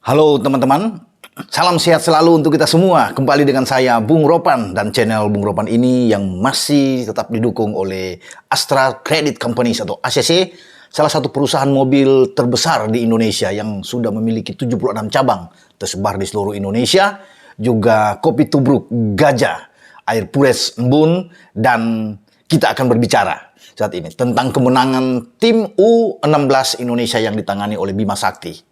Halo teman-teman, salam sehat selalu untuk kita semua. Kembali dengan saya Bung Ropan dan channel Bung Ropan ini yang masih tetap didukung oleh Astra Credit Companies atau ACC, salah satu perusahaan mobil terbesar di Indonesia yang sudah memiliki 76 cabang tersebar di seluruh Indonesia, juga Kopi Tubruk Gajah, Air Pures Embun, dan kita akan berbicara saat ini tentang kemenangan tim U16 Indonesia yang ditangani oleh Bima Sakti.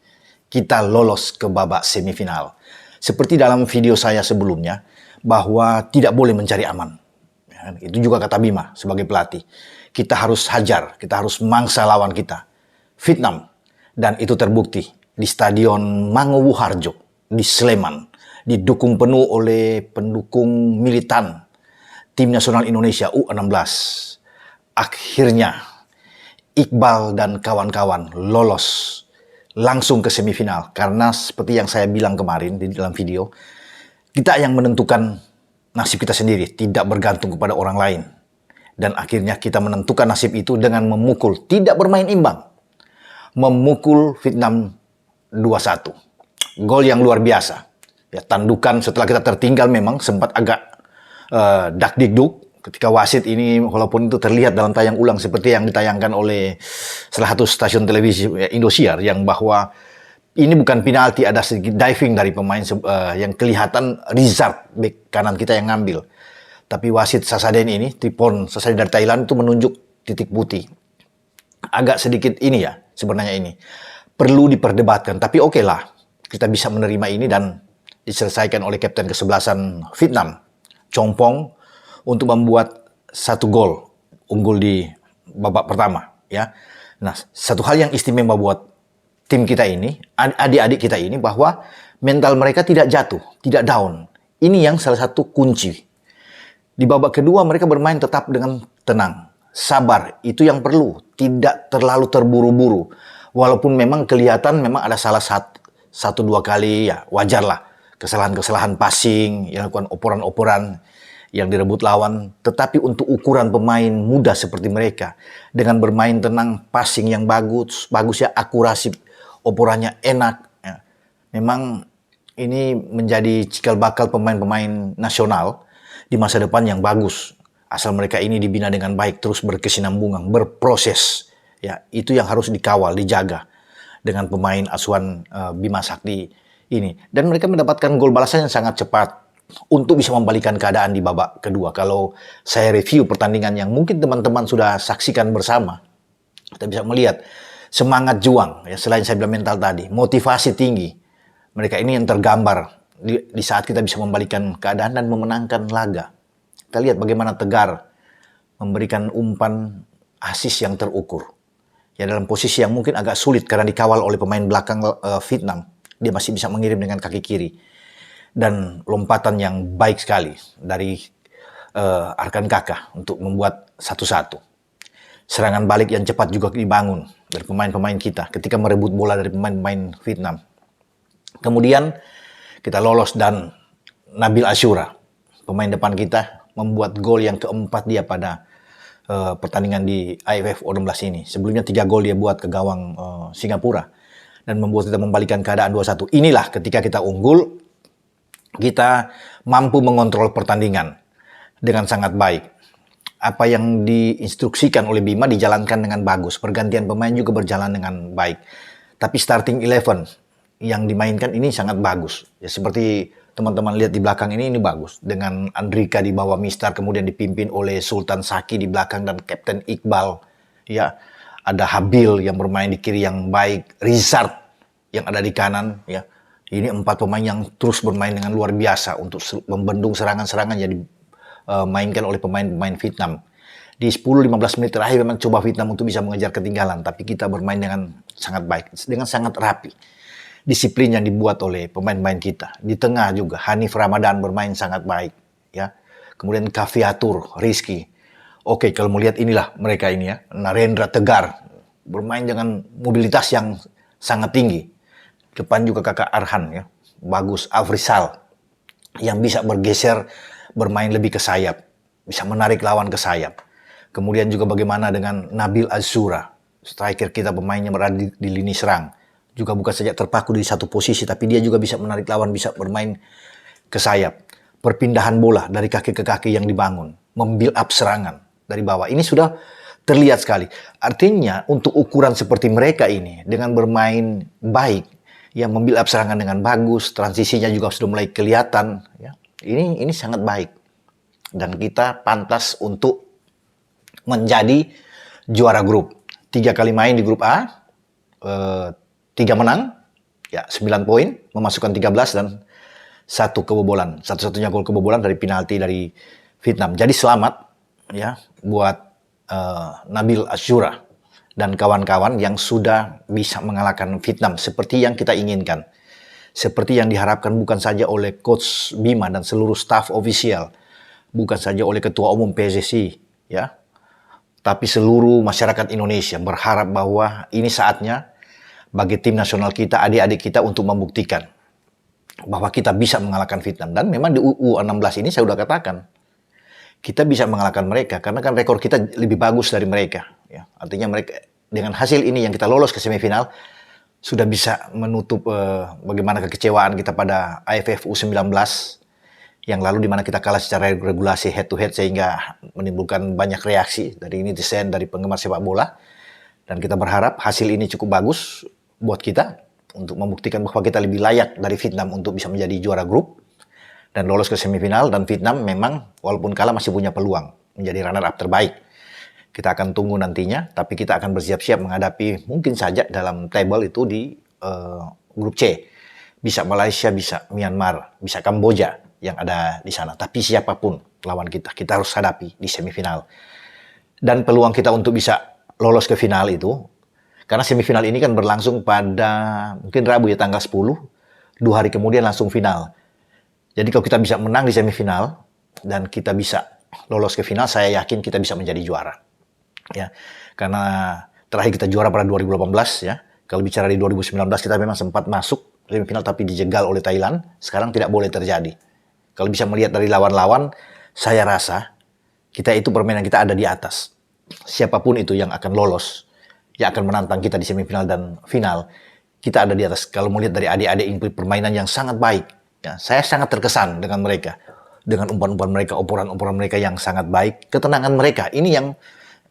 Kita lolos ke babak semifinal. Seperti dalam video saya sebelumnya, bahwa tidak boleh mencari aman. Itu juga kata Bima sebagai pelatih. Kita harus hajar, kita harus mangsa lawan kita. Vietnam. Dan itu terbukti di Stadion Manguwu Harjo, di Sleman. Didukung penuh oleh pendukung militan Tim Nasional Indonesia U16. Akhirnya, Iqbal dan kawan-kawan lolos langsung ke semifinal. Karena seperti yang saya bilang kemarin di dalam video, kita yang menentukan nasib kita sendiri, tidak bergantung kepada orang lain. Dan akhirnya kita menentukan nasib itu dengan memukul, tidak bermain imbang. Memukul Vietnam 2-1. Gol yang luar biasa. Ya, tandukan setelah kita tertinggal memang sempat agak dak-dikduk. Ketika wasit ini, walaupun itu terlihat dalam tayang ulang seperti yang ditayangkan oleh salah satu stasiun televisi Indosiar, yang bahwa ini bukan penalti, ada sedikit diving dari pemain yang kelihatan Rizard, bek kanan kita yang ngambil. Tapi wasit Sasaden ini, Tripon Sasaden dari Thailand itu menunjuk titik putih. Agak sedikit ini ya, sebenarnya ini. Perlu diperdebatkan, tapi oke lah. Kita bisa menerima ini dan diselesaikan oleh kapten kesebelasan Vietnam, Chong Pong, untuk membuat satu gol unggul di babak pertama, ya. Nah, satu hal yang istimewa buat tim kita ini, adik-adik kita ini, bahwa mental mereka tidak jatuh, tidak down. Ini yang salah satu kunci. Di babak kedua mereka bermain tetap dengan tenang, sabar. Itu yang perlu, tidak terlalu terburu-buru. Walaupun memang kelihatan memang ada salah satu dua kali, ya wajarlah, kesalahan-kesalahan passing, yang lakukan operan-operan yang direbut lawan, tetapi untuk ukuran pemain muda seperti mereka, dengan bermain tenang, passing yang bagus ya, akurasi operannya enak, ya. Memang ini menjadi cikal bakal pemain-pemain nasional di masa depan yang bagus, asal mereka ini dibina dengan baik, terus berkesinambungan, berproses, ya. Itu yang harus dikawal, dijaga dengan pemain asuhan Bima Sakti ini, dan mereka mendapatkan gol balasan yang sangat cepat untuk bisa membalikan keadaan di babak kedua. Kalau saya review pertandingan yang mungkin teman-teman sudah saksikan bersama, kita bisa melihat semangat juang, ya, selain saya bilang mental tadi, motivasi tinggi. Mereka ini yang tergambar di saat kita bisa membalikan keadaan dan memenangkan laga. Kita lihat bagaimana Tegar memberikan umpan asis yang terukur. Ya, dalam posisi yang mungkin agak sulit karena dikawal oleh pemain belakang Vietnam. Dia masih bisa mengirim dengan kaki kiri. Dan lompatan yang baik sekali dari Arkan Kakak untuk membuat 1-1. Serangan balik yang cepat juga dibangun dari pemain-pemain kita ketika merebut bola dari pemain-pemain Vietnam. Kemudian kita lolos dan Nabil Asyura, pemain depan kita, membuat gol yang keempat dia pada pertandingan di AFF U16 ini. Sebelumnya 3 gol dia buat ke gawang Singapura dan membuat kita membalikan keadaan 2-1. Inilah ketika kita unggul, kita mampu mengontrol pertandingan dengan sangat baik. Apa yang diinstruksikan oleh Bima dijalankan dengan bagus. Pergantian pemain juga berjalan dengan baik. Tapi starting 11 yang dimainkan ini sangat bagus. Ya, seperti teman-teman lihat di belakang ini bagus. Dengan Andrika di bawah Mistar, kemudian dipimpin oleh Sultan Saki di belakang dan Kapten Iqbal. Ya, ada Habil yang bermain di kiri yang baik. Rizard yang ada di kanan, ya. Ini 4 pemain yang terus bermain dengan luar biasa untuk membendung serangan-serangan yang dimainkan oleh pemain-pemain Vietnam. Di 10-15 menit terakhir memang coba Vietnam untuk bisa mengejar ketinggalan, tapi kita bermain dengan sangat baik, dengan sangat rapi. Disiplin yang dibuat oleh pemain-pemain kita. Di tengah juga Hanif Ramadan bermain sangat baik, ya. Kemudian Kaviatur, Rizky. Oke, kalau melihat inilah mereka ini, ya. Narendra Tegar bermain dengan mobilitas yang sangat tinggi. Depan juga kakak Arhan, ya, bagus. Afrizal yang bisa bergeser, bermain lebih ke sayap, bisa menarik lawan ke sayap. Kemudian juga bagaimana dengan Nabil Asyura, striker kita, pemainnya berada di lini serang, juga bukan saja terpaku di satu posisi, tapi dia juga bisa menarik lawan, bisa bermain ke sayap. Perpindahan bola dari kaki ke kaki yang dibangun, membuild up serangan dari bawah. Ini sudah terlihat sekali. Artinya untuk ukuran seperti mereka ini, dengan bermain baik, yang membuild up serangan dengan bagus, transisinya juga sudah mulai kelihatan. Ya. Ini sangat baik. Dan kita pantas untuk menjadi juara grup. 3 kali main di grup A, 3 menang, ya 9 poin, memasukkan 13 dan 1 kebobolan. Satu-satunya gol kebobolan dari penalti dari Vietnam. Jadi selamat ya buat Nabil Asyura dan kawan-kawan yang sudah bisa mengalahkan Vietnam seperti yang kita inginkan. Seperti yang diharapkan bukan saja oleh Coach Bima dan seluruh staf ofisial, bukan saja oleh Ketua Umum PSSI, ya, tapi seluruh masyarakat Indonesia berharap bahwa ini saatnya bagi tim nasional kita, adik-adik kita untuk membuktikan bahwa kita bisa mengalahkan Vietnam. Dan memang di U16 ini saya sudah katakan, kita bisa mengalahkan mereka karena kan rekor kita lebih bagus dari mereka. Ya. Artinya mereka dengan hasil ini yang kita lolos ke semifinal sudah bisa menutup bagaimana kekecewaan kita pada AFF U19 yang lalu di mana kita kalah secara regulasi head to head sehingga menimbulkan banyak reaksi dari netizen, dari penggemar sepak bola. Dan kita berharap hasil ini cukup bagus buat kita untuk membuktikan bahwa kita lebih layak dari Vietnam untuk bisa menjadi juara grup dan lolos ke semifinal. Dan Vietnam memang walaupun kalah masih punya peluang menjadi runner up terbaik. Kita akan tunggu nantinya, tapi kita akan bersiap-siap menghadapi mungkin saja dalam table itu di grup C. Bisa Malaysia, bisa Myanmar, bisa Kamboja yang ada di sana. Tapi siapapun lawan kita harus hadapi di semifinal. Dan peluang kita untuk bisa lolos ke final itu, karena semifinal ini kan berlangsung pada mungkin Rabu ya tanggal 10, 2 hari kemudian langsung final. Jadi kalau kita bisa menang di semifinal dan kita bisa lolos ke final, saya yakin kita bisa menjadi juara. Ya, karena terakhir kita juara pada 2018 ya. Kalau bicara di 2019 kita memang sempat masuk semifinal tapi dijegal oleh Thailand. Sekarang tidak boleh terjadi. Kalau bisa melihat dari lawan-lawan, saya rasa kita itu permainan kita ada di atas. Siapapun itu yang akan lolos, yang akan menantang kita di semifinal dan final, kita ada di atas. Kalau melihat dari adik-adik permainan yang sangat baik, ya, saya sangat terkesan dengan mereka. Dengan umpan-umpan mereka, operan-operan mereka yang sangat baik, ketenangan mereka, ini yang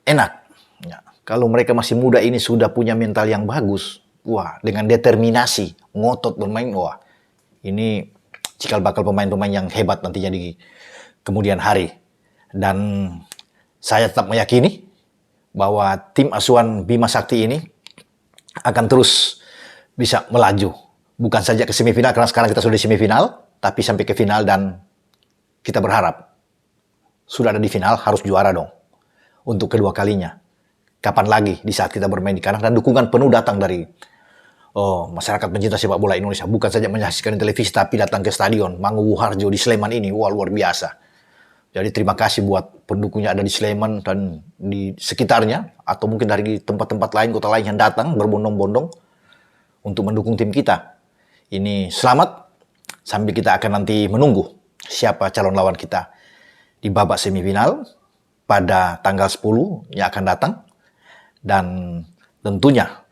enak. Ya, kalau mereka masih muda ini sudah punya mental yang bagus, wah, dengan determinasi, ngotot bermain, wah, ini cikal bakal pemain-pemain yang hebat nantinya di kemudian hari. Dan saya tetap meyakini bahwa tim asuhan Bima Sakti ini akan terus bisa melaju. Bukan saja ke semifinal, karena sekarang kita sudah di semifinal, tapi sampai ke final dan kita berharap sudah ada di final, harus juara dong. Untuk kedua kalinya. Kapan lagi di saat kita bermain di kandang dan dukungan penuh datang dari masyarakat pencinta sepak bola Indonesia. Bukan saja menyaksikan di televisi, tapi datang ke stadion Mangu Harjo di Sleman ini. Wah, luar biasa. Jadi terima kasih buat pendukungnya ada di Sleman dan di sekitarnya. Atau mungkin dari tempat-tempat lain, kota lain yang datang berbondong-bondong untuk mendukung tim kita. Ini selamat sambil kita akan nanti menunggu siapa calon lawan kita di babak semifinal pada tanggal 10 yang akan datang. Dan tentunya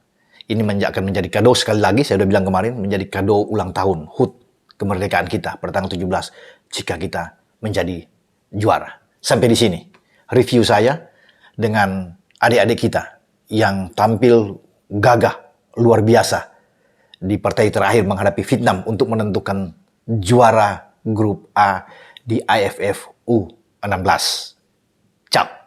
ini akan menjadi kado sekali lagi, saya sudah bilang kemarin, menjadi kado ulang tahun HUT kemerdekaan kita pada tanggal 17 jika kita menjadi juara. Sampai di sini review saya dengan adik-adik kita yang tampil gagah luar biasa di partai terakhir menghadapi Vietnam untuk menentukan juara grup A di AFF U16. Cap.